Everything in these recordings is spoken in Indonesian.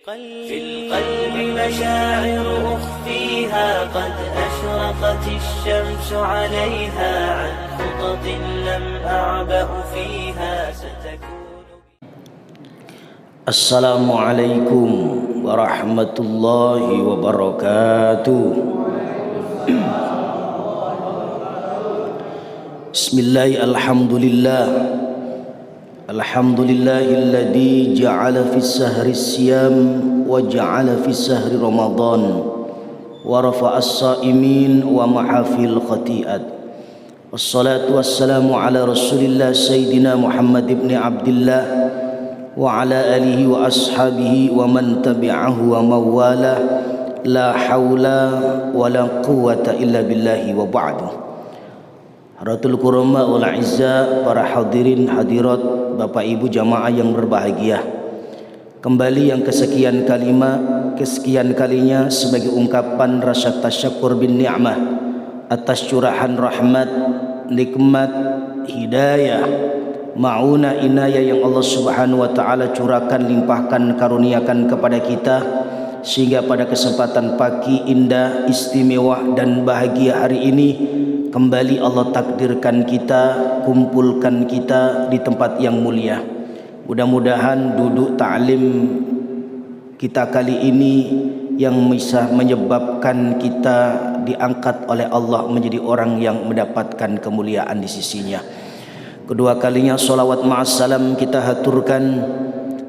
في القلب مشاعر أخفيها قد أشرقت الشمس عليها عن خطط لم أعبأ فيها ستكون. السلام عليكم ورحمة الله وبركاته. بسم الله الحمد لله الحمد لله الذي جعل في السهر الصيام وجعل في السهر رمضان ورفع الصائمين ومحى في الخطيئات والصلاة والسلام على رسول الله سيدنا محمد بن عبد الله وعلى آله وأصحابه ومن تبعه ومن والاه لا حول ولا قوة إلا بالله وبعد. Haratul kurama wal izza, para hadirin hadirat, Bapak Ibu jamaah yang berbahagia. Kembali yang kesekian kalinya sebagai ungkapan rasa tasyukur bin ni'mah atas curahan rahmat, nikmat, hidayah, ma'una inayah yang Allah Subhanahu wa taala curahkan, limpahkan, karuniakan kepada kita, sehingga pada kesempatan pagi indah, istimewa dan bahagia hari ini kembali Allah takdirkan kita, kumpulkan kita di tempat yang mulia. Mudah-mudahan duduk ta'lim kita kali ini yang bisa menyebabkan kita diangkat oleh Allah menjadi orang yang mendapatkan kemuliaan di sisinya. Kedua kalinya salawat ma'assalam kita haturkan,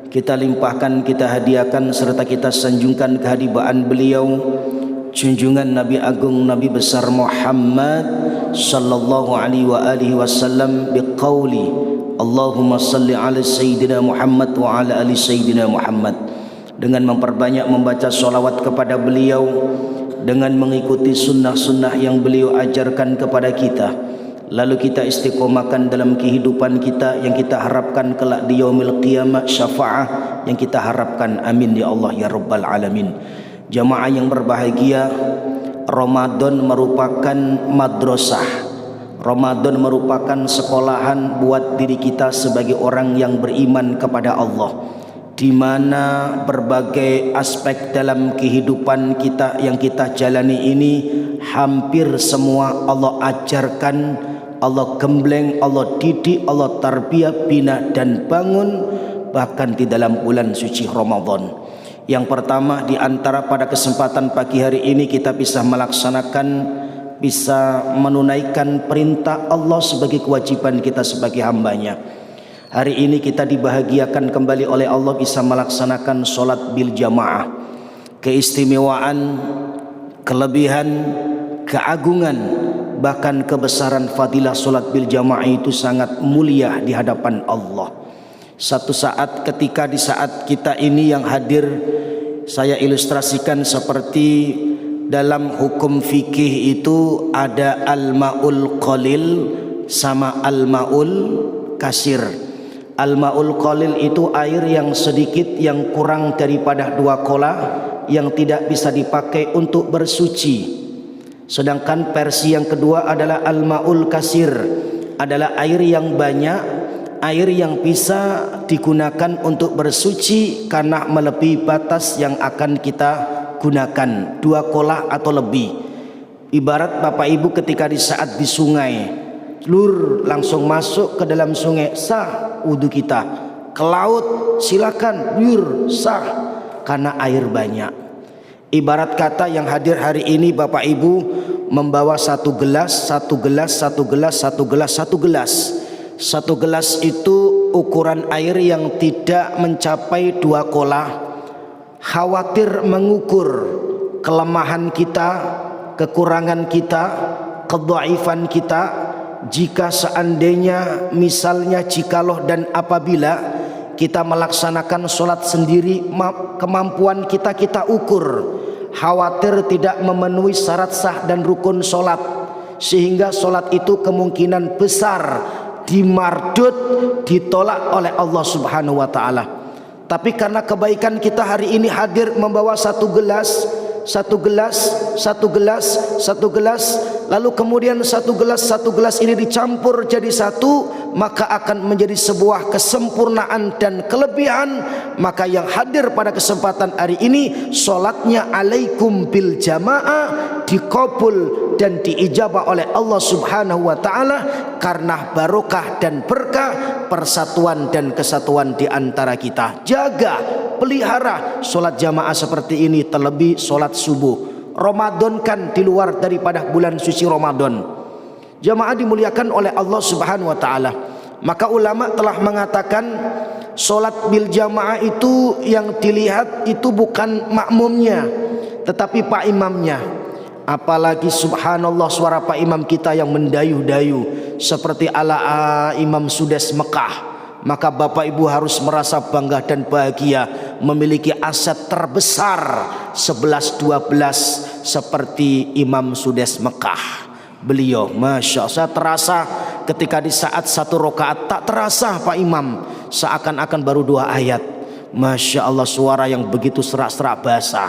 kita limpahkan, kita hadiahkan serta kita sanjungkan kehadibaan beliau, junjungan Nabi Agung Nabi besar Muhammad sallallahu alaihi wa alihi wasallam biqauli Allahumma salli ala sayyidina Muhammad wa ala ali sayyidina Muhammad, dengan memperbanyak membaca sholawat kepada beliau, dengan mengikuti sunnah-sunnah yang beliau ajarkan kepada kita, lalu kita istiqomahkan dalam kehidupan kita yang kita harapkan kelak di yaumil qiyamah, syafaah yang kita harapkan. Amin ya Allah ya rabbal alamin. Jamaah yang berbahagia, Ramadan merupakan madrasah. Ramadan merupakan sekolahan buat diri kita sebagai orang yang beriman kepada Allah, di mana berbagai aspek dalam kehidupan kita yang kita jalani ini hampir semua Allah ajarkan, Allah gembleng, Allah didik, Allah tarbiyah, bina dan bangun bahkan di dalam bulan suci Ramadan. Yang pertama, di antara pada kesempatan pagi hari ini kita bisa melaksanakan, bisa menunaikan perintah Allah sebagai kewajiban kita sebagai hambanya. Hari ini kita dibahagiakan kembali oleh Allah bisa melaksanakan sholat bil jamaah. Keistimewaan, kelebihan, keagungan, bahkan kebesaran fadilah sholat bil jamaah itu sangat mulia di hadapan Allah. Satu saat ketika di saat kita ini yang hadir, saya ilustrasikan seperti dalam hukum fikih itu ada al-ma'ul qalil sama al-ma'ul kasir. Al-ma'ul qalil itu air yang sedikit, yang kurang daripada 2 kola, yang tidak bisa dipakai untuk bersuci. Sedangkan versi yang kedua adalah al-ma'ul kasir, adalah air yang banyak, air yang bisa digunakan untuk bersuci karena melebihi batas yang akan kita gunakan, 2 kolah atau lebih. Ibarat Bapak Ibu ketika di saat di sungai, lur langsung masuk ke dalam sungai, sah wudhu kita. Ke laut silakan, lur sah karena air banyak. Ibarat kata yang hadir hari ini Bapak Ibu membawa 1 gelas, 1 gelas, 1 gelas, 1 gelas, 1 gelas. 1 gelas itu ukuran air yang tidak mencapai 2 kolah. Khawatir mengukur kelemahan kita, kekurangan kita, kedhaifan kita. Jika seandainya misalnya jikalau dan apabila kita melaksanakan sholat sendiri, kemampuan kita ukur, khawatir tidak memenuhi syarat sah dan rukun sholat, sehingga sholat itu kemungkinan besar dimardut, ditolak oleh Allah Subhanahu wa taala. Tapi karena kebaikan kita hari ini hadir membawa 1 gelas, satu gelas, lalu kemudian satu gelas ini dicampur jadi satu, maka akan menjadi sebuah kesempurnaan dan kelebihan. Maka yang hadir pada kesempatan hari ini, solatnya alaikum bil jamaah dikabul dan diijabah oleh Allah Subhanahu wa taala karena barokah dan berkah persatuan dan kesatuan di antara kita. Jaga, pelihara solat jamaah seperti ini, terlebih solat subuh. Ramadankan di luar daripada bulan suci Ramadan. Jamaah dimuliakan oleh Allah Subhanahu wa taala. Maka ulama telah mengatakan solat bil jamaah itu yang dilihat itu bukan makmumnya, tetapi pak imamnya. Apalagi subhanallah suara pak imam kita yang mendayuh-dayuh seperti ala Imam Sudes Mekah. Maka bapak ibu harus merasa bangga dan bahagia memiliki aset terbesar 11-12 seperti Imam Sudes Mekah. Beliau masya Allah, saya terasa ketika di saat satu rakaat tak terasa pak imam seakan-akan baru 2 ayat. Masya Allah, suara yang begitu serak-serak basah.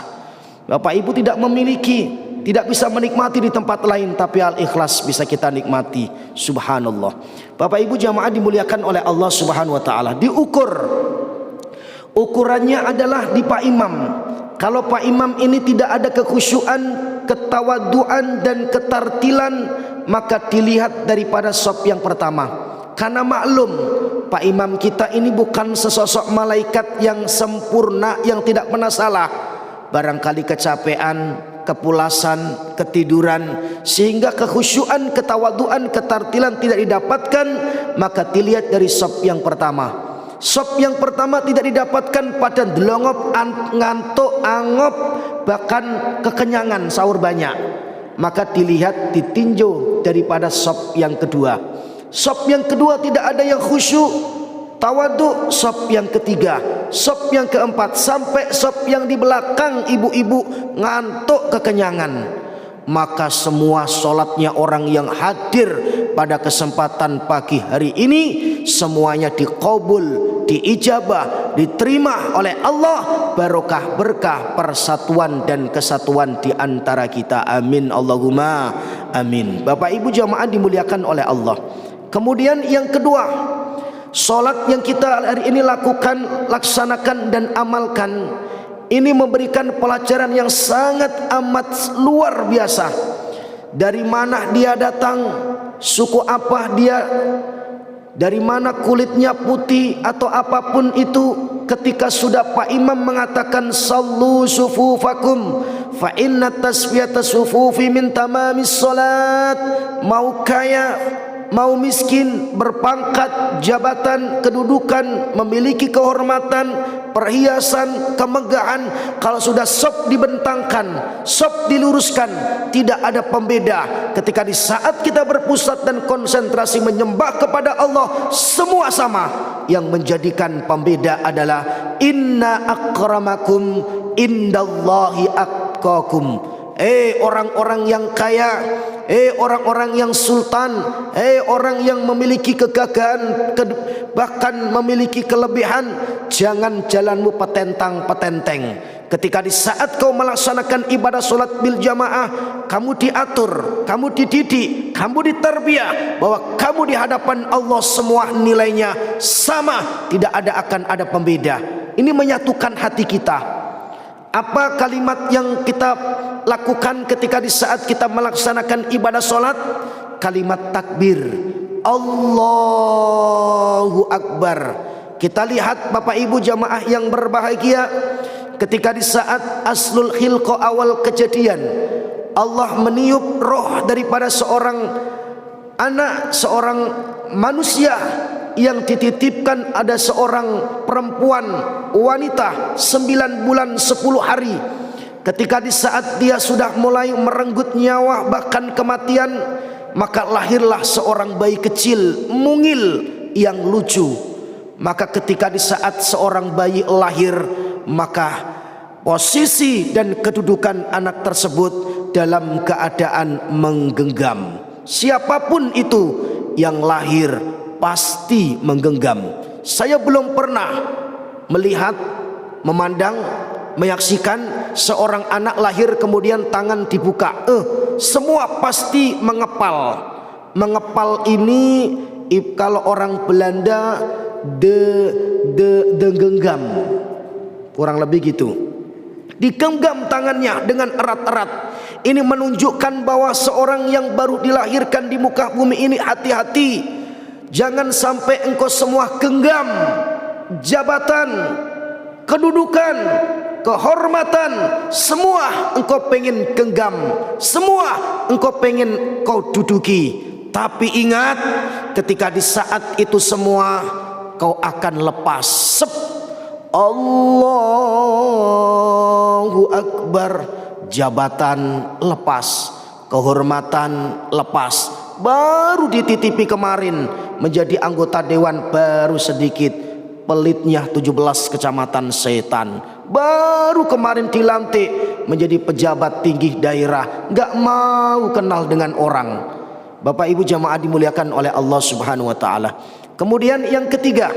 Bapak ibu tidak memiliki, tidak bisa menikmati di tempat lain, tapi al-ikhlas bisa kita nikmati. Subhanallah. Bapak ibu jamaah dimuliakan oleh Allah Subhanahu wa taala. Ukurannya adalah di pak imam. Kalau pak imam ini tidak ada kekhusyuan, ketawaduan dan ketartilan, maka dilihat daripada sop yang pertama. Karena maklum pak imam kita ini bukan sesosok malaikat yang sempurna, yang tidak pernah salah. Barangkali kecapean, kepulasan, ketiduran, sehingga kekhusyuan, ketawaduan, ketartilan tidak didapatkan, maka dilihat dari sop yang pertama. Sop yang pertama tidak didapatkan pada delongop, ngantuk, angop, bahkan kekenyangan, sahur banyak, maka dilihat ditinjau daripada sop yang kedua. Sop yang kedua tidak ada yang khusyuk, tawadu. Sop yang ketiga, sop yang keempat, sampai sop yang di belakang ibu-ibu ngantuk kekenyangan. Maka semua solatnya orang yang hadir pada kesempatan pagi hari ini semuanya dikabul, diijabah, diterima oleh Allah. Barokah, berkah, persatuan dan kesatuan di antara kita. Amin Allahumma amin. Bapak ibu jamaah dimuliakan oleh Allah. Kemudian yang kedua, solat yang kita hari ini lakukan, laksanakan dan amalkan, ini memberikan pelajaran yang sangat amat luar biasa. Dari mana dia datang, suku apa dia, dari mana kulitnya putih atau apapun itu, ketika sudah pak imam mengatakan sallu sufufakum fa inna tasfiyata sufufi min tamamis salat, mau kaya mau miskin, berpangkat, jabatan, kedudukan, memiliki kehormatan, perhiasan, kemegahan, kalau sudah sop dibentangkan, sop diluruskan, tidak ada pembeda. Ketika di saat kita berpusat dan konsentrasi menyembah kepada Allah, semua sama. Yang menjadikan pembeda adalah inna akramakum indallahi atqakum. Orang-orang yang kaya, orang-orang yang sultan, orang yang memiliki kegagahan, bahkan memiliki kelebihan, jangan jalanmu petentang-petenteng. Ketika di saat kau melaksanakan ibadah solat bil jamaah, kamu diatur, kamu dididik, kamu ditarbiyah bahwa kamu di hadapan Allah semua nilainya sama, tidak akan ada pembeda. Ini menyatukan hati kita. Apa kalimat yang kita lakukan ketika di saat kita melaksanakan ibadah solat? Kalimat takbir, Allahu Akbar. Kita lihat bapak ibu jamaah yang berbahagia, ketika di saat aslul khilqah, awal kejadian, Allah meniup roh daripada seorang anak, seorang manusia yang dititipkan, ada seorang perempuan, wanita 9 bulan 10 hari. Ketika di saat dia sudah mulai merenggut nyawa bahkan kematian, maka lahirlah seorang bayi kecil mungil yang lucu. Maka ketika di saat seorang bayi lahir, maka posisi dan kedudukan anak tersebut dalam keadaan menggenggam. Siapapun itu yang lahir pasti menggenggam. Saya belum pernah melihat, memandang, menyaksikan seorang anak lahir kemudian tangan dibuka. Semua pasti mengepal. Mengepal ini kalau orang Belanda de genggam, kurang lebih gitu. Digenggam tangannya dengan erat-erat. Ini menunjukkan bahwa seorang yang baru dilahirkan di muka bumi ini hati-hati. Jangan sampai engkau semua genggam jabatan, kedudukan, kehormatan, semua engkau pengen genggam, semua engkau pengen kau duduki. Tapi ingat, ketika di saat itu semua kau akan lepas. Allahu Akbar. Jabatan lepas, kehormatan lepas. Baru dititipi kemarin menjadi anggota dewan baru sedikit, pelitnya 17 kecamatan setan. Baru kemarin dilantik menjadi pejabat tinggi daerah, gak mau kenal dengan orang. Bapak Ibu jamaah dimuliakan oleh Allah Subhanahu wa taala. Kemudian yang ketiga,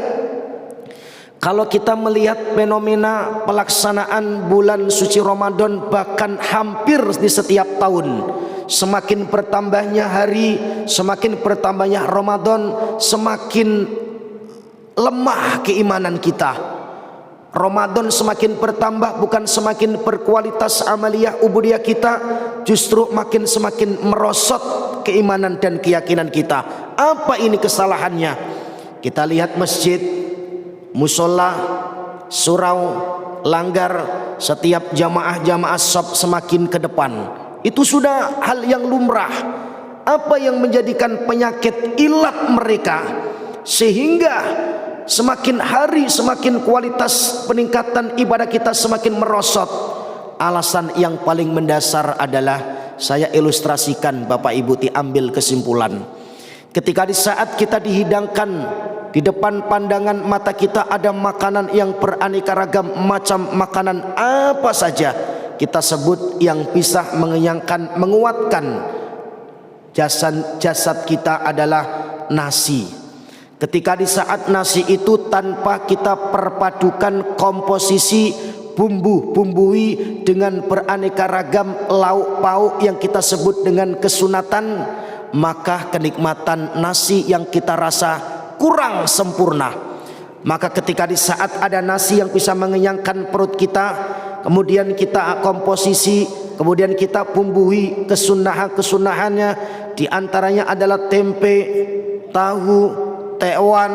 kalau kita melihat fenomena pelaksanaan bulan suci Ramadan bahkan hampir di setiap tahun, semakin bertambahnya hari, semakin bertambahnya Ramadan, semakin lemah keimanan kita. Ramadan semakin bertambah, bukan semakin berkualitas amaliyah ubudiyah kita, justru semakin merosot keimanan dan keyakinan kita. Apa ini kesalahannya? Kita lihat masjid, musola, surau, langgar, setiap jamaah shop semakin ke depan. Itu sudah hal yang lumrah. Apa yang menjadikan penyakit ilat mereka sehingga semakin hari semakin kualitas peningkatan ibadah kita semakin merosot? Alasan yang paling mendasar adalah, saya ilustrasikan Bapak Ibu, diambil kesimpulan. Ketika di saat kita dihidangkan di depan pandangan mata kita ada makanan yang beraneka ragam, macam makanan apa saja kita sebut yang bisa mengenyangkan, menguatkan jasad kita adalah nasi. Ketika di saat nasi itu tanpa kita perpadukan komposisi bumbui dengan beraneka ragam lauk pauk yang kita sebut dengan kesunatan, maka kenikmatan nasi yang kita rasa kurang sempurna. Maka ketika di saat ada nasi yang bisa mengenyangkan perut kita, kemudian kita komposisi, kemudian kita bumbui kesunahannya, diantaranya adalah tempe, tahu, tekwan,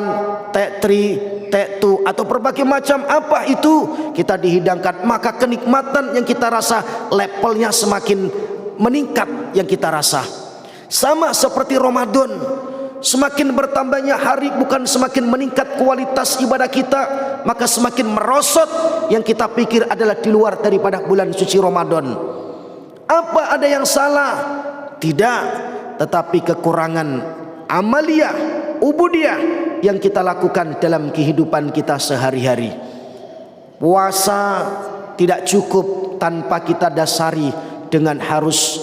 tektri, tektu, atau berbagai macam apa itu kita dihidangkan, maka kenikmatan yang kita rasa levelnya semakin meningkat yang kita rasa. Sama seperti Ramadan, semakin bertambahnya hari bukan semakin meningkat kualitas ibadah kita, maka semakin merosot yang kita pikir adalah di luar daripada bulan suci Ramadan. Apa ada yang salah? Tidak, tetapi kekurangan amaliyah, ubudiyah yang kita lakukan dalam kehidupan kita sehari-hari. Puasa tidak cukup tanpa kita dasari dengan harus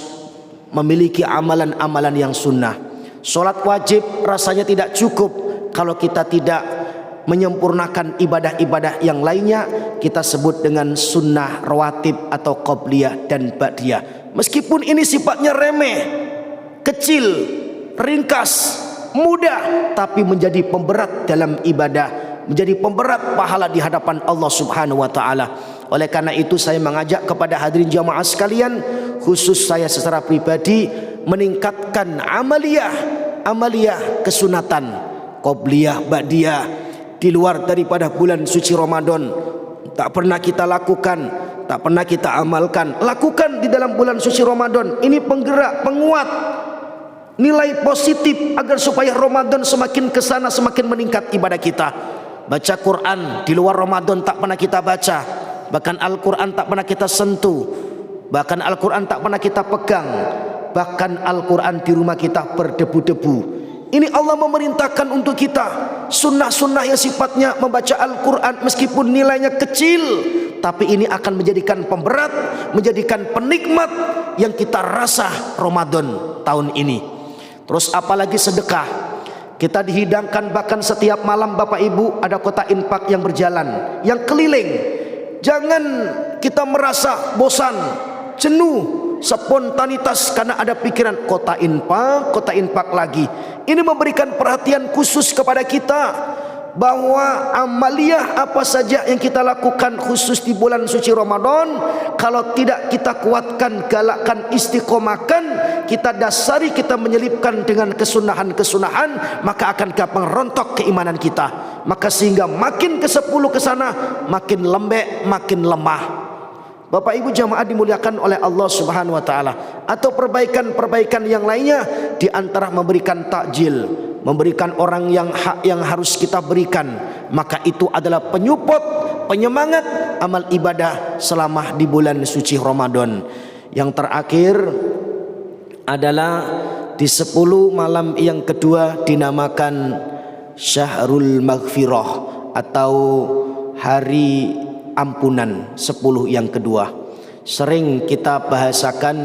memiliki amalan-amalan yang sunnah. Sholat wajib rasanya tidak cukup kalau kita tidak menyempurnakan ibadah-ibadah yang lainnya, kita sebut dengan sunnah rawatib atau qobliyah dan ba'diyah. Meskipun ini sifatnya remeh, kecil, ringkas, mudah, tapi menjadi pemberat dalam ibadah, menjadi pemberat pahala di hadapan Allah Subhanahu wa taala. Oleh karena itu saya mengajak kepada hadirin jamaah sekalian, khusus saya secara pribadi, meningkatkan amaliyah kesunatan, qobliyah, ba'diyah di luar daripada bulan suci Ramadan. Tak pernah kita lakukan, tak pernah kita amalkan. Lakukan di dalam bulan suci Ramadan. Ini penggerak, penguat nilai positif agar supaya Ramadan semakin kesana semakin meningkat ibadah kita. Baca Quran di luar Ramadan tak pernah kita baca, bahkan Al-Quran tak pernah kita sentuh, bahkan Al-Quran tak pernah kita pegang, bahkan Al-Quran di rumah kita berdebu-debu. Ini Allah memerintahkan untuk kita sunnah-sunnah yang sifatnya membaca Al-Quran, meskipun nilainya kecil, tapi ini akan menjadikan pemberat, menjadikan penikmat yang kita rasa Ramadan tahun ini. Terus apalagi sedekah. Kita dihidangkan bahkan setiap malam Bapak Ibu ada kotak infak yang berjalan, yang keliling. Jangan kita merasa bosan, jenuh, spontanitas karena ada pikiran kota infak lagi. Ini memberikan perhatian khusus kepada kita bahwa amaliyah apa saja yang kita lakukan khusus di bulan suci Ramadan, kalau tidak kita kuatkan, galakkan, istiqomahkan, kita dasari, kita menyelipkan dengan kesunahan-kesunahan, maka akan gampang rontok keimanan kita. Maka sehingga makin ke-10 ke sana makin lembek, makin lemah. Bapak Ibu jamaah dimuliakan oleh Allah Subhanahu wa taala. Atau perbaikan-perbaikan yang lainnya, di antara memberikan takjil, memberikan orang yang hak yang harus kita berikan, maka itu adalah penyupport, penyemangat amal ibadah selama di bulan suci Ramadan. Yang terakhir adalah di 10 malam yang kedua dinamakan Syahrul Maghfirah atau hari ampunan. 10 yang kedua sering kita bahasakan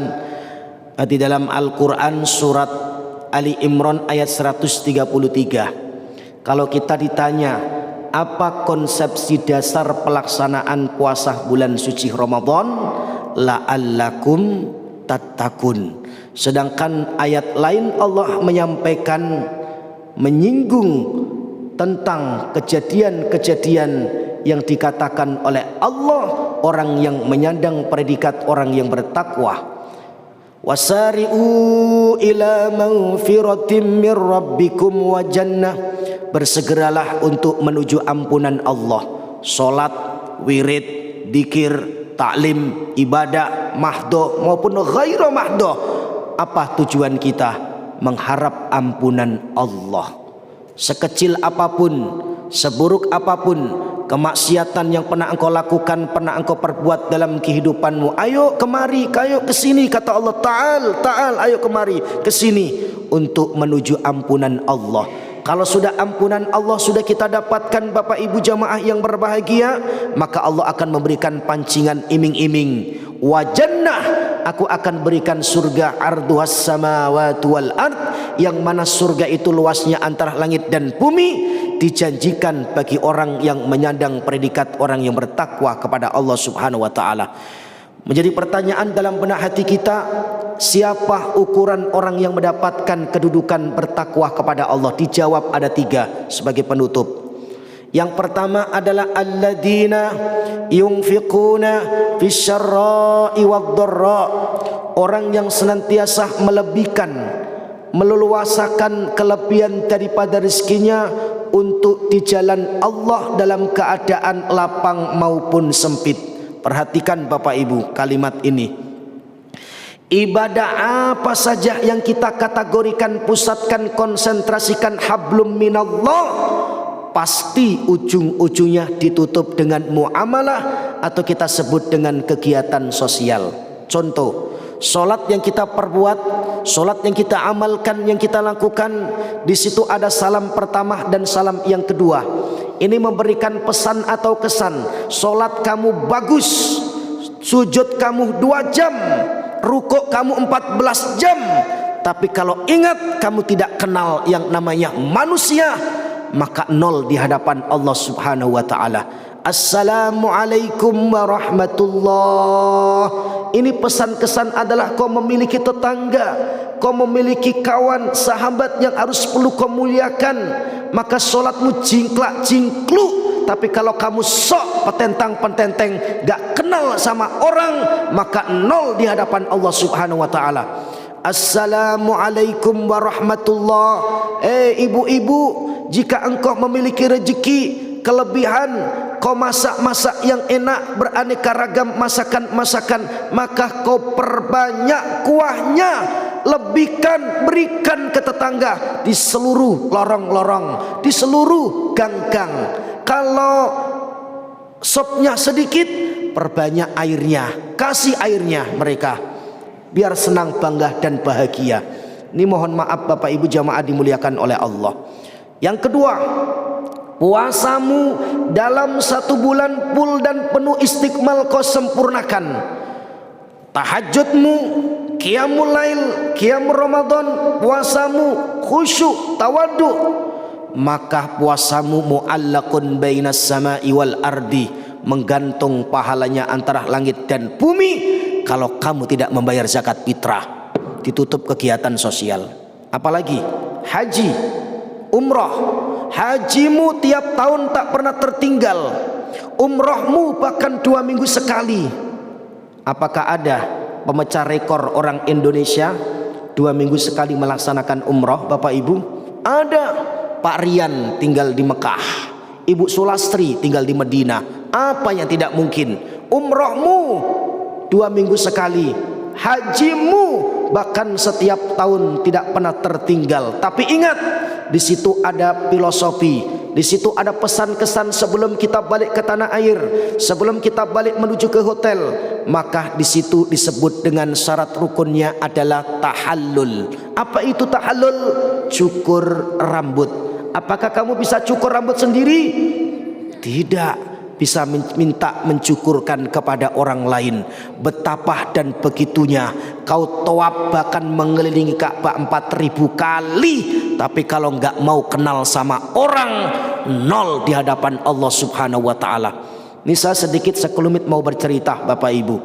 di dalam Al-Quran surat Ali Imran ayat 133. Kalau kita ditanya apa konsepsi dasar pelaksanaan puasa bulan suci Ramadan, la'allakum tattaqun. Sedangkan ayat lain Allah menyampaikan, menyinggung tentang kejadian-kejadian yang dikatakan oleh Allah orang yang menyandang predikat orang yang bertakwa. Wasari'u ila maghfiratin mir rabbikum wa jannah. Bersegeralah untuk menuju ampunan Allah. Salat, wirid, dzikir, taklim, ibadah mahdoh maupun ghairu mahdoh. Apa tujuan kita? Mengharap ampunan Allah. Sekecil apapun, seburuk apapun kemaksiatan yang pernah engkau lakukan, pernah engkau perbuat dalam kehidupanmu, ayo kemari, ayo kesini, kata Allah, ta'al, ayo kemari kesini untuk menuju ampunan Allah. Kalau sudah ampunan Allah sudah kita dapatkan, Bapak Ibu jamaah yang berbahagia, maka Allah akan memberikan pancingan iming-iming. Wa jannah, aku akan berikan surga arduhas samawati wal ard, yang mana surga itu luasnya antara langit dan bumi, dijanjikan bagi orang yang menyandang predikat orang yang bertakwa kepada Allah Subhanahu wa taala. Menjadi pertanyaan dalam benak hati kita, siapa ukuran orang yang mendapatkan kedudukan bertakwa kepada Allah? Dijawab ada 3 sebagai penutup. Yang pertama adalah alladzina yunfiquna fisyarra'i wad-dharra, orang yang senantiasa melebihkan, meleluasakan kelebihan daripada rezekinya untuk di jalan Allah dalam keadaan lapang maupun sempit. Perhatikan Bapak Ibu kalimat ini. Ibadah apa saja yang kita kategorikan, pusatkan, konsentrasikan hablum minallah, pasti ujung-ujungnya ditutup dengan muamalah atau kita sebut dengan kegiatan sosial. Contoh, solat yang kita perbuat, solat yang kita amalkan, yang kita lakukan, di situ ada salam pertama dan salam yang kedua. Ini memberikan pesan atau kesan, solat kamu bagus, sujud kamu 2 jam, rukuk kamu 14 jam. Tapi kalau ingat kamu tidak kenal yang namanya manusia, maka 0 di hadapan Allah Subhanahu wa taala. Assalamualaikum warahmatullah. Ini pesan-kesan adalah kau memiliki tetangga, kau memiliki kawan, sahabat yang harus perlu kau muliakan. Maka solatmu jingklak-jingkluk, tapi kalau kamu sok petentang-pententeng, gak kenal sama orang, maka 0 di hadapan Allah Subhanahu wa taala. Assalamualaikum warahmatullah. Ibu-ibu, jika engkau memiliki rezeki, kelebihan, kau masak-masak yang enak, beraneka ragam masakan-masakan, maka kau perbanyak kuahnya, lebihkan, berikan ke tetangga di seluruh lorong-lorong, di seluruh gang-gang. Kalau sopnya sedikit, perbanyak airnya, kasih airnya mereka, biar senang, bangga dan bahagia. Ini mohon maaf Bapak Ibu jamaah dimuliakan oleh Allah. Yang kedua, puasamu dalam 1 bulan full dan penuh istiqmal kau sempurnakan. Tahajudmu, qiyamul lail, qiyam Ramadan, puasamu khusyuk, tawadhu, maka puasamu mu'allaqun bainas sama'i wal ardi, menggantung pahalanya antara langit dan bumi kalau kamu tidak membayar zakat fitrah. Ditutup kegiatan sosial. Apalagi haji, umrah. Hajimu tiap tahun tak pernah tertinggal, umrahmu bahkan 2 minggu sekali. Apakah ada pemecah rekor orang Indonesia 2 minggu sekali melaksanakan umrah, Bapak Ibu? Ada. Pak Rian tinggal di Mekah, Ibu Sulastri tinggal di Madinah. Apa yang tidak mungkin? Umrahmu 2 minggu sekali, hajimu bahkan setiap tahun tidak pernah tertinggal. Tapi ingat, di situ ada filosofi, di situ ada pesan-kesan sebelum kita balik ke tanah air, sebelum kita balik menuju ke hotel. Maka di situ disebut dengan syarat rukunnya adalah tahallul. Apa itu tahallul? Cukur rambut. Apakah kamu bisa cukur rambut sendiri? Tidak. Bisa minta mencukurkan kepada orang lain. Betapa dan begitunya kau tawaf bahkan mengelilingi Ka'bah 4000 kali, tapi kalau nggak mau kenal sama orang, nol di hadapan Allah Subhanahu wa ta'ala. Ini saya sedikit sekelumit mau bercerita, Bapak Ibu.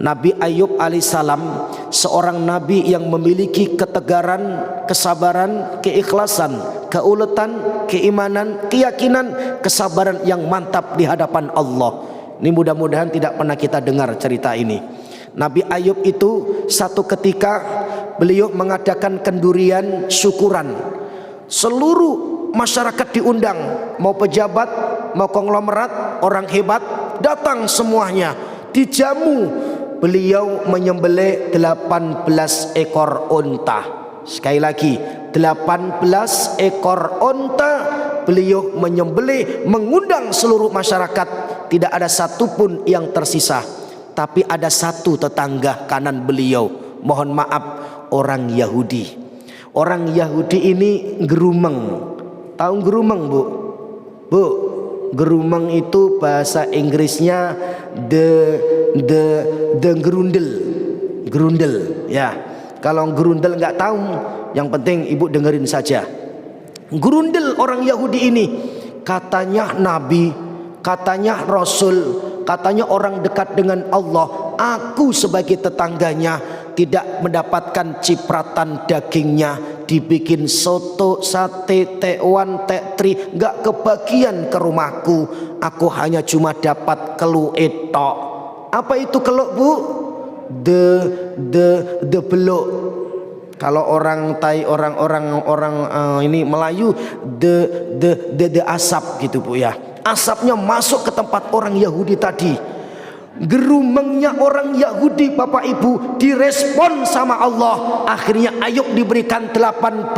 Nabi Ayub alaihissalam, seorang nabi yang memiliki ketegaran, kesabaran, keikhlasan, keuletan, keimanan, keyakinan, kesabaran yang mantap di hadapan Allah. Ini mudah-mudahan tidak pernah kita dengar cerita ini. Nabi Ayub itu satu ketika beliau mengadakan kendurian syukuran. Seluruh masyarakat diundang, mau pejabat, mau konglomerat, orang hebat, datang semuanya. Dijamu. Beliau menyembelih 18 ekor unta. Sekali lagi, 18 ekor unta beliau menyembelih, mengundang seluruh masyarakat. Tidak ada satupun yang tersisa. Tapi ada satu tetangga kanan beliau, mohon maaf, orang Yahudi. Orang Yahudi ini gerumeng. Tahu gerumeng, Bu? Bu, gerumeng itu bahasa Inggrisnya the gerundel ya. Kalau gerundel nggak tahu, yang penting ibu dengerin saja. Gerundel orang Yahudi ini, katanya nabi, katanya rasul, katanya orang dekat dengan Allah. Aku sebagai tetangganya tidak mendapatkan cipratan dagingnya, dibikin soto, sate, tekwan, tektri, nggak kebagian ke rumahku. Aku hanya cuma dapat kelu etok. Apa itu keluk, Bu? The beluk. Kalau orang Thai, orang ini Melayu, the asap gitu, Bu ya. Asapnya masuk ke tempat orang Yahudi tadi. Gerumengnya orang Yahudi, Bapak Ibu, direspon sama Allah. Akhirnya Ayub diberikan 18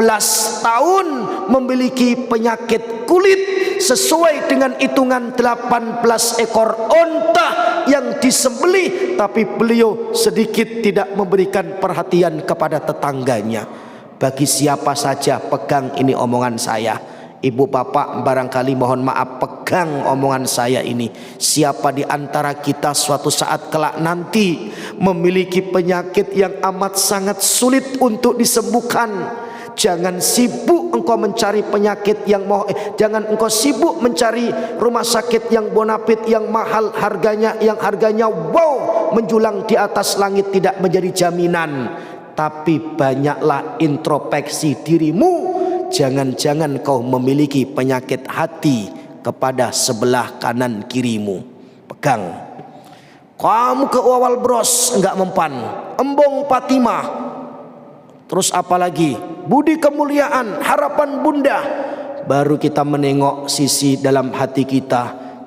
tahun memiliki penyakit kulit sesuai dengan hitungan 18 ekor unta yang disembelih. Tapi beliau sedikit tidak memberikan perhatian kepada tetangganya. Bagi siapa saja pegang ini omongan saya, ibu bapak barangkali mohon maaf, pegang omongan saya ini. Siapa di antara kita suatu saat kelak nanti memiliki penyakit yang amat sangat sulit untuk disembuhkan, jangan sibuk engkau mencari penyakit yang jangan engkau sibuk mencari rumah sakit yang bonafit, yang mahal harganya, yang harganya wow menjulang di atas langit, tidak menjadi jaminan. Tapi banyaklah introspeksi dirimu. Jangan-jangan kau memiliki penyakit hati kepada sebelah kanan kirimu. Pegang. Kamu ke awal bros enggak mempan, embong Fatimah. Terus apalagi? Budi kemuliaan, harapan bunda. Baru kita menengok sisi dalam hati kita.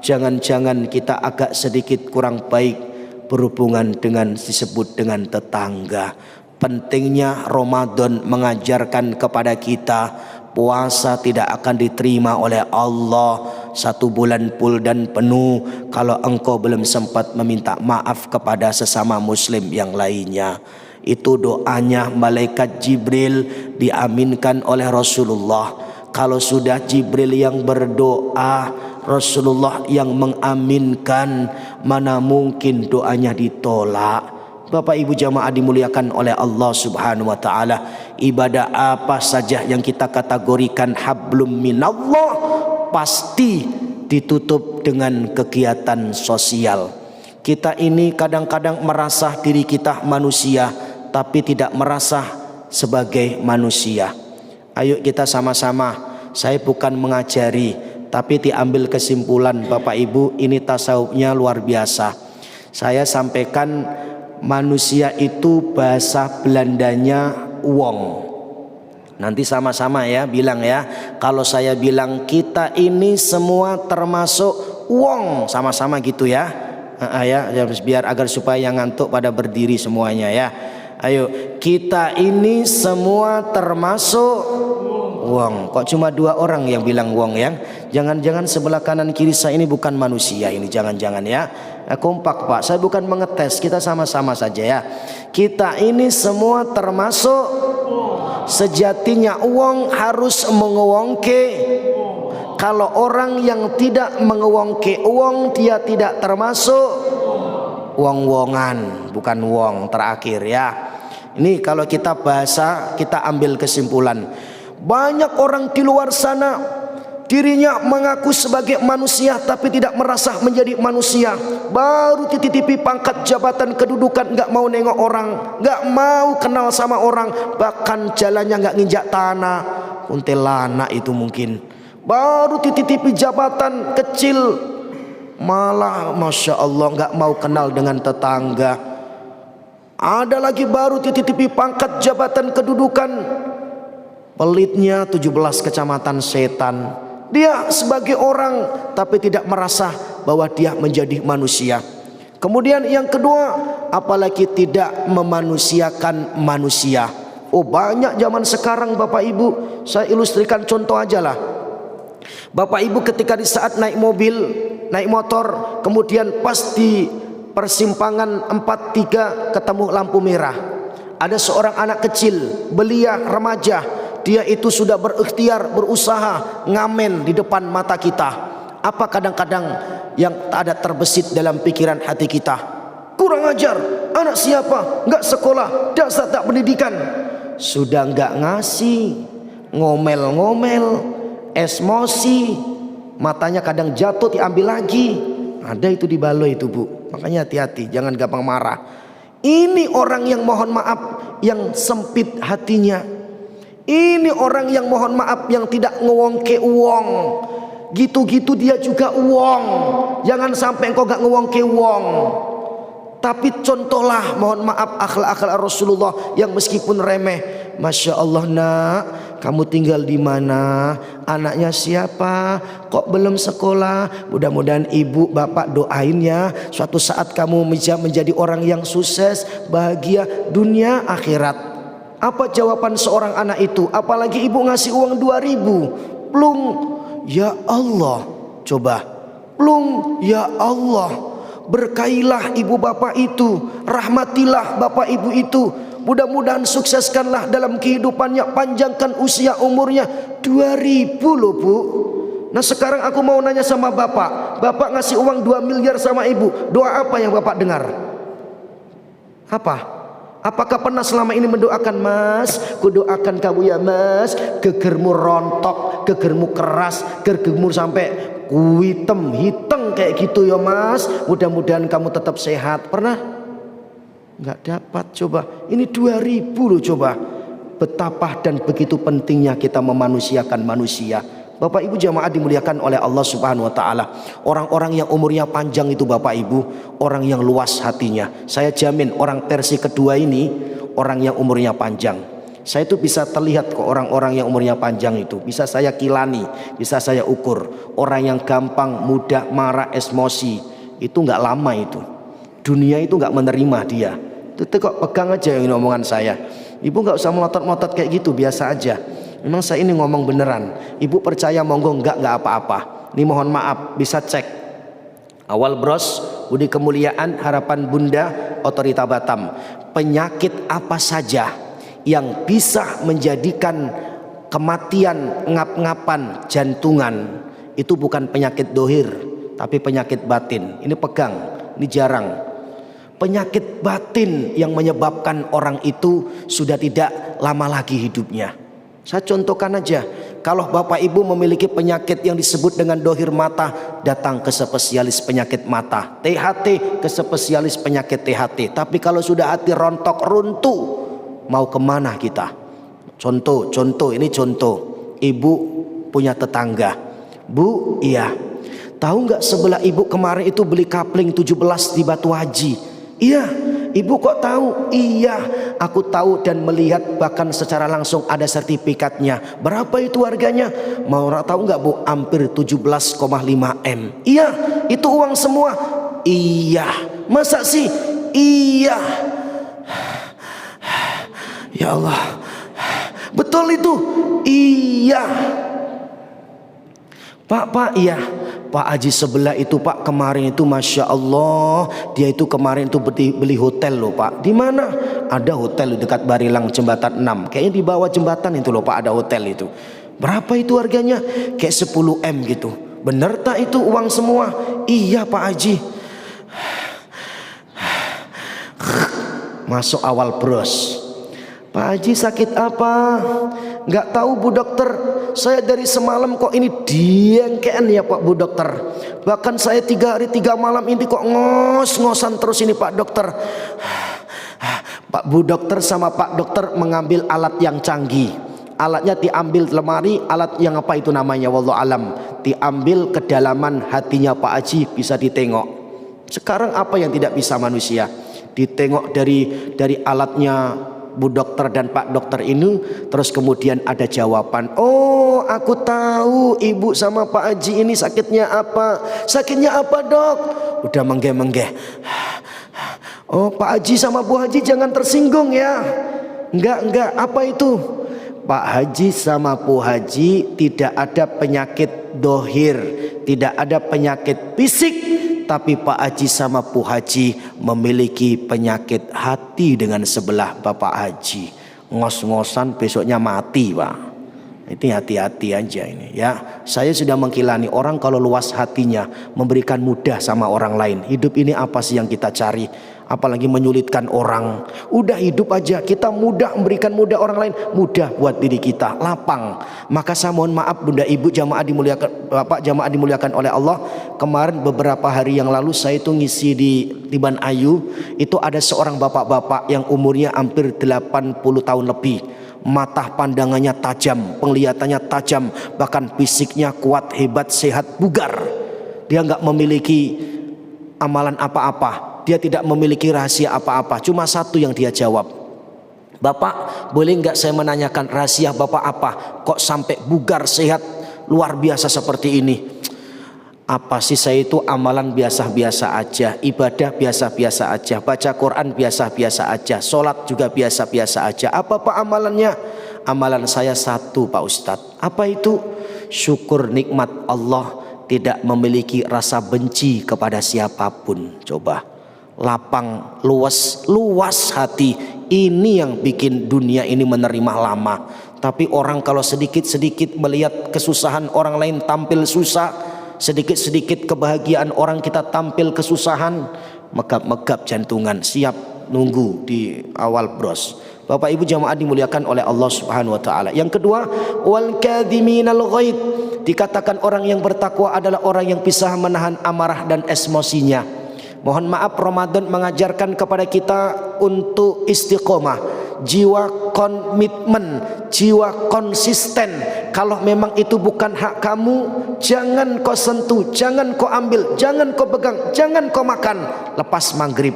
Jangan-jangan kita agak sedikit kurang baik berhubungan dengan disebut dengan tetangga. Pentingnya Ramadan mengajarkan kepada kita, puasa tidak akan diterima oleh Allah 1 bulan full dan penuh kalau engkau belum sempat meminta maaf kepada sesama muslim yang lainnya. Itu doanya malaikat Jibril diaminkan oleh Rasulullah. Kalau sudah Jibril yang berdoa, Rasulullah yang mengaminkan, mana mungkin doanya ditolak. Bapak Ibu jamaah dimuliakan oleh Allah Subhanahu wa taala, ibadah apa saja yang kita kategorikan hablum minallah pasti ditutup dengan kegiatan sosial. Kita ini kadang-kadang merasa diri kita manusia, tapi tidak merasa sebagai manusia. Ayo kita sama-sama, saya bukan mengajari, tapi diambil kesimpulan Bapak Ibu, ini tasawufnya luar biasa. Saya sampaikan manusia itu bahasa Belandanya wong. Nanti sama-sama ya bilang ya. Kalau saya bilang kita ini semua termasuk wong, sama-sama gitu ya. Ya biar agar supaya yang ngantuk pada berdiri semuanya ya. Ayo, kita ini semua termasuk wong. Kok cuma 2 orang yang bilang wong ya? Jangan-jangan sebelah kanan kiri saya ini bukan manusia ini, jangan-jangan ya. Kompak Pak, saya bukan mengetes, kita sama-sama saja ya. Kita ini semua termasuk, sejatinya wong harus mengewongke. Kalau orang yang tidak mengewongke wong, dia tidak termasuk wong-wongan, bukan wong terakhir ya. Ini kalau kita bahasa, kita ambil kesimpulan. Banyak orang di luar sana dirinya mengaku sebagai manusia tapi tidak merasa menjadi manusia. Baru dititipi pangkat, jabatan, kedudukan, nggak mau nengok orang, nggak mau kenal sama orang, bahkan jalannya nggak nginjak tanah. Kuntilanak itu mungkin. Baru dititipi jabatan kecil, malah Masya Allah nggak mau kenal dengan tetangga. Ada lagi baru dititipi pangkat, jabatan, kedudukan, pelitnya 17 kecamatan setan. Dia sebagai orang tapi tidak merasa bahwa dia menjadi manusia. Kemudian yang kedua, apalagi tidak memanusiakan manusia. Oh banyak zaman sekarang Bapak Ibu. Saya ilustrikan contoh aja lah. Bapak Ibu ketika di saat naik mobil, naik motor, kemudian pas di persimpangan 43 ketemu lampu merah, ada seorang anak kecil, belia, remaja. Dia itu sudah berikhtiar, berusaha ngamen di depan mata kita. Apa kadang-kadang yang ada terbesit dalam pikiran hati kita? Kurang ajar, anak siapa? Nggak sekolah, dasar tak pendidikan. Sudah nggak ngasih, ngomel-ngomel, emosi, matanya kadang jatuh diambil lagi. Ada itu di baloi itu Bu. Makanya hati-hati, jangan gampang marah. Ini orang yang mohon maaf, yang sempit hatinya. Ini orang yang mohon maaf, yang tidak ngewongke uang. Gitu-gitu dia juga uang. Jangan sampai engkau gak ngewongke uang. Tapi contohlah mohon maaf akhlak-akhlak Rasulullah yang meskipun remeh. Masya Allah nak, kamu tinggal di mana? Anaknya siapa? Kok belum sekolah? Mudah-mudahan ibu bapak doain ya. Suatu saat kamu bisa menjadi orang yang sukses, bahagia dunia akhirat. Apa jawaban seorang anak itu? Apalagi ibu ngasih uang 2.000. Plung, ya Allah. Coba, plung, ya Allah. Berkailah ibu bapak itu, rahmatilah bapak ibu itu. Mudah-mudahan sukseskanlah dalam kehidupannya, panjangkan usia umurnya. 2.000 loh Bu. Nah sekarang aku mau nanya sama bapak. Bapak ngasih uang 2 miliar sama ibu, doa apa yang bapak dengar? Apa? Apakah pernah selama ini mendoakan, Mas, ku doakan kamu ya Mas, gegermu rontok, gegermu keras, gegermu sampai hitam kayak gitu ya Mas, mudah-mudahan kamu tetap sehat. Pernah? Nggak dapat. Coba ini 2.000 loh. Coba betapa dan begitu pentingnya kita memanusiakan manusia. Bapak Ibu jamaah dimuliakan oleh Allah Subhanahu wa taala. Orang-orang yang umurnya panjang itu Bapak Ibu, orang yang luas hatinya. Saya jamin orang versi kedua ini orang yang umurnya panjang. Saya itu bisa terlihat kok orang-orang yang umurnya panjang itu. Bisa saya kilani, bisa saya ukur. Orang yang gampang, mudah marah, emosi, itu nggak lama itu. Dunia itu nggak menerima dia. Itu kok pegang aja yang omongan saya. Ibu nggak usah melotot-melotot kayak gitu, biasa aja. Memang saya ini ngomong beneran. Ibu percaya monggo, nggak apa-apa. Ini mohon maaf, bisa cek awal bros Budi Kemuliaan Harapan Bunda Otorita Batam. Penyakit apa saja yang bisa menjadikan kematian ngap-ngapan jantungan itu bukan penyakit dohir, tapi penyakit batin. Ini pegang, ini jarang. Penyakit batin yang menyebabkan orang itu sudah tidak lama lagi hidupnya. Saya contohkan aja, Kalau Bapak Ibu memiliki penyakit yang disebut dengan dohir mata, datang ke spesialis penyakit mata. THT, ke spesialis penyakit THT. Tapi kalau sudah hati rontok runtuh, mau kemana kita? Contoh, ini contoh. Ibu punya tetangga. Bu, iya, tahu nggak sebelah ibu kemarin itu beli kapling 17 di Batu Haji? Iya. Ibu kok tahu? Iya, aku tahu dan melihat, bahkan secara langsung ada sertifikatnya. Berapa itu harganya? Mau tahu nggak Bu? Hampir 17,5 M. Iya, itu uang semua. Iya. Masa sih? Iya. Ya Allah, betul itu? Iya. Pak, iya. Pak Haji sebelah itu Pak kemarin itu Masya Allah, dia itu kemarin itu beli hotel loh Pak. Di mana? Ada hotel di dekat Barilang Jembatan 6. Kayaknya di bawah jembatan itu loh Pak, ada hotel itu. Berapa itu harganya? Kayak 10 M gitu. Bener tak itu uang semua? Iya Pak Haji. Masuk awal bros. Pak Haji sakit apa? Nggak tahu Bu Dokter. Saya dari semalam kok ini diengkean ya Pak Bu Dokter. Bahkan saya 3 hari 3 malam ini kok ngos-ngosan terus ini Pak Dokter. Pak Bu Dokter sama Pak Dokter mengambil alat yang canggih. Alatnya diambil lemari, alat yang apa itu namanya wallahu alam. Diambil kedalaman hatinya Pak Haji, bisa ditengok. Sekarang apa yang tidak bisa manusia? Ditengok dari alatnya Bu Dokter dan Pak Dokter ini, terus kemudian ada jawaban. Oh, aku tahu Ibu sama Pak Haji ini sakitnya apa. Sakitnya apa Dok? Udah menggeh-menggeh. Oh, Pak Haji sama Bu Haji jangan tersinggung ya. Enggak, apa itu? Pak Haji sama Bu Haji tidak ada penyakit dohir, tidak ada penyakit fisik. Tapi Pak Haji sama Bu Haji memiliki penyakit hati dengan sebelah Bapak Haji. Ngos-ngosan besoknya mati Pak. Itu hati-hati aja ini ya. Saya sudah mengkilani orang kalau luas hatinya, memberikan mudah sama orang lain. Hidup ini apa sih yang kita cari? Apalagi menyulitkan orang. Udah hidup aja kita mudah, memberikan mudah orang lain, mudah buat diri kita, lapang. Maka saya mohon maaf Bunda Ibu jamaah dimuliakan, Bapak jamaah dimuliakan oleh Allah. Kemarin beberapa hari yang lalu saya itu ngisi di Tiban Ayu. Itu ada seorang bapak-bapak yang umurnya hampir 80 tahun lebih. Mata pandangannya tajam, penglihatannya tajam, bahkan fisiknya kuat, hebat, sehat, bugar. Dia nggak memiliki amalan apa-apa. Dia tidak memiliki rahasia apa-apa. Cuma satu yang dia jawab. Bapak, boleh nggak saya menanyakan rahasia Bapak apa? Kok sampai bugar, sehat, luar biasa seperti ini? Apa sih, saya itu amalan biasa-biasa aja, ibadah biasa-biasa aja, baca Quran biasa-biasa aja, sholat juga biasa-biasa aja. Apa Pak amalannya? Amalan saya satu Pak Ustadz. Apa itu? Syukur nikmat Allah, tidak memiliki rasa benci kepada siapapun. Coba. Lapang, luas hati. Ini yang bikin dunia ini menerima lama. Tapi orang kalau sedikit-sedikit melihat kesusahan orang lain tampil susah, sedikit-sedikit kebahagiaan orang kita tampil kesusahan, megap-megap jantungan, siap nunggu di awal bros. Bapak Ibu jamaah dimuliakan oleh Allah Subhanahu wa taala. Yang kedua, wal kadhiminal ghaid. Dikatakan orang yang bertakwa adalah orang yang bisa menahan amarah dan emosinya. Mohon maaf, Ramadan mengajarkan kepada kita untuk istiqomah, jiwa komitmen, jiwa konsisten. Kalau memang itu bukan hak kamu, jangan kau sentuh, jangan kau ambil, jangan kau pegang, jangan kau makan lepas maghrib.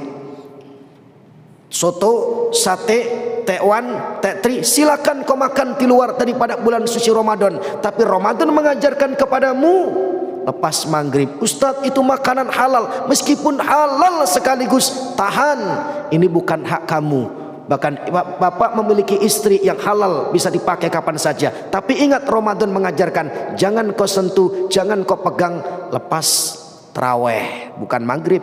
Soto, sate, tekwan, tektri, silakan kau makan di luar daripada bulan suci Ramadan. Tapi Ramadan mengajarkan kepadamu lepas maghrib. Ustadz, itu makanan halal. Meskipun halal sekaligus tahan, ini bukan hak kamu. Bahkan bapak memiliki istri yang halal, bisa dipakai kapan saja. Tapi ingat, Ramadan mengajarkan jangan kau sentuh, jangan kau pegang lepas taraweh, bukan maghrib.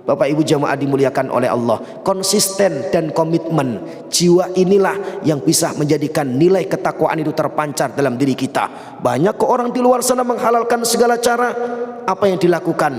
Bapak Ibu jamaah dimuliakan oleh Allah. Konsisten dan komitmen, jiwa inilah yang bisa menjadikan nilai ketakwaan itu terpancar dalam diri kita. Banyak kok orang di luar sana menghalalkan segala cara. Apa yang dilakukan?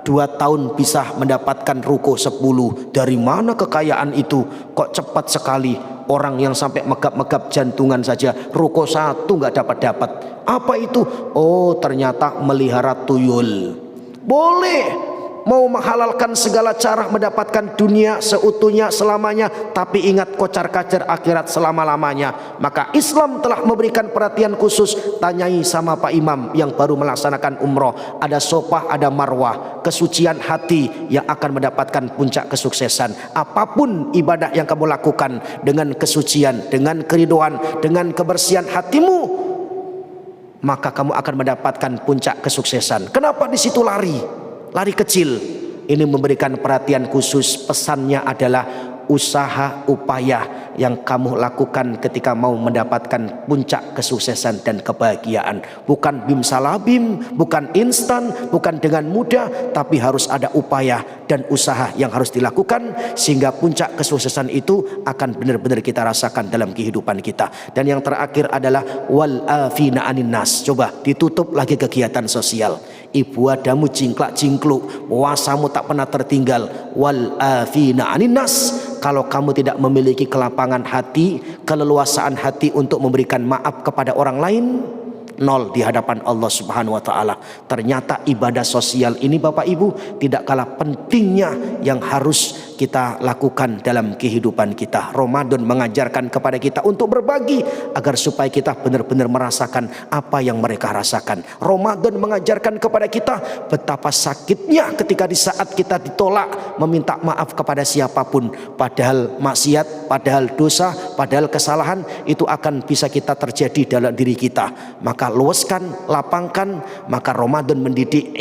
2 tahun bisa mendapatkan ruko 10. Dari mana kekayaan itu? Kok cepat sekali? orang yang sampai megap-megap jantungan saja ruko 1 nggak dapat. Apa itu? Oh, ternyata melihara tuyul. Boleh mau menghalalkan segala cara mendapatkan dunia seutuhnya selamanya, tapi ingat kocar-kacir akhirat selama-lamanya. Maka Islam telah memberikan perhatian khusus. Tanyai sama Pak Imam yang baru melaksanakan umroh, ada Sofah, ada Marwah, kesucian hati yang akan mendapatkan puncak kesuksesan. Apapun ibadah yang kamu lakukan dengan kesucian, dengan keriduan, dengan kebersihan hatimu, maka kamu akan mendapatkan puncak kesuksesan. Kenapa di situ lari kecil? Ini memberikan perhatian khusus. Pesannya adalah usaha upaya yang kamu lakukan ketika mau mendapatkan puncak kesuksesan dan kebahagiaan. Bukan bim salabim, bukan instan, bukan dengan mudah, tapi harus ada upaya dan usaha yang harus dilakukan sehingga puncak kesuksesan itu akan benar-benar kita rasakan dalam kehidupan kita. Dan yang terakhir adalah wal afina anin nas. Coba ditutup lagi kegiatan sosial. Ibu adamu jingklak jingkluk, puasamu tak pernah tertinggal. Wal afina anin nas. Kalau kamu tidak memiliki kelapangan hati, keleluasaan hati untuk memberikan maaf kepada orang lain, nol di hadapan Allah Subhanahu wa taala. Ternyata ibadah sosial ini Bapak Ibu tidak kalah pentingnya yang harus kita lakukan dalam kehidupan kita. Ramadan mengajarkan kepada kita untuk berbagi agar supaya kita benar-benar merasakan apa yang mereka rasakan. Ramadan mengajarkan kepada kita betapa sakitnya ketika di saat kita ditolak meminta maaf kepada siapapun, padahal maksiat, padahal dosa, padahal kesalahan itu akan bisa kita terjadi dalam diri kita. Maka luaskan, lapangkan. Maka Ramadan mendidik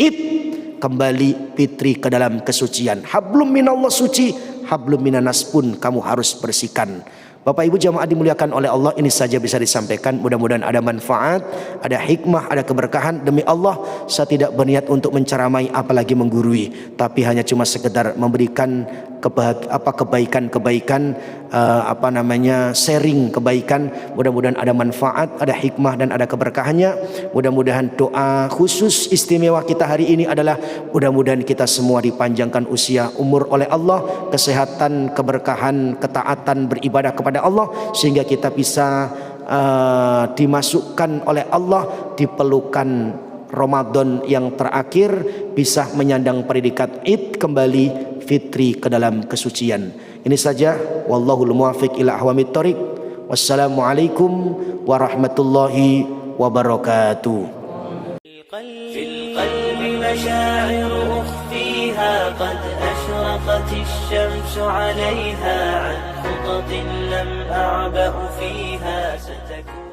kembali fitri ke dalam kesucian. Hablum minallah suci, hablum minanas pun kamu harus bersihkan. Bapak Ibu jamaah dimuliakan oleh Allah, ini saja bisa disampaikan. Mudah-mudahan ada manfaat, ada hikmah, ada keberkahan. Demi Allah, saya tidak berniat untuk menceramai apalagi menggurui, tapi hanya cuma sekedar memberikan kebaikan-kebaikan, sharing kebaikan. Mudah-mudahan ada manfaat, ada hikmah dan ada keberkahannya. Mudah-mudahan doa khusus istimewa kita hari ini adalah mudah-mudahan kita semua dipanjangkan usia umur oleh Allah, kesehatan, keberkahan, ketaatan beribadah kepada Allah, sehingga kita bisa dimasukkan oleh Allah di pelukan Ramadan yang terakhir, bisa menyandang predikat Id, kembali fitri ke dalam kesucian. Ini saja, wallahul muwaffiq ila ahwamit thoriq. Wassalamualaikum warahmatullahi wabarakatuh. في القلب مشاعر أخفيها قد أشرقت الشمس عليها عن خطط لم أعبأ فيها ستكون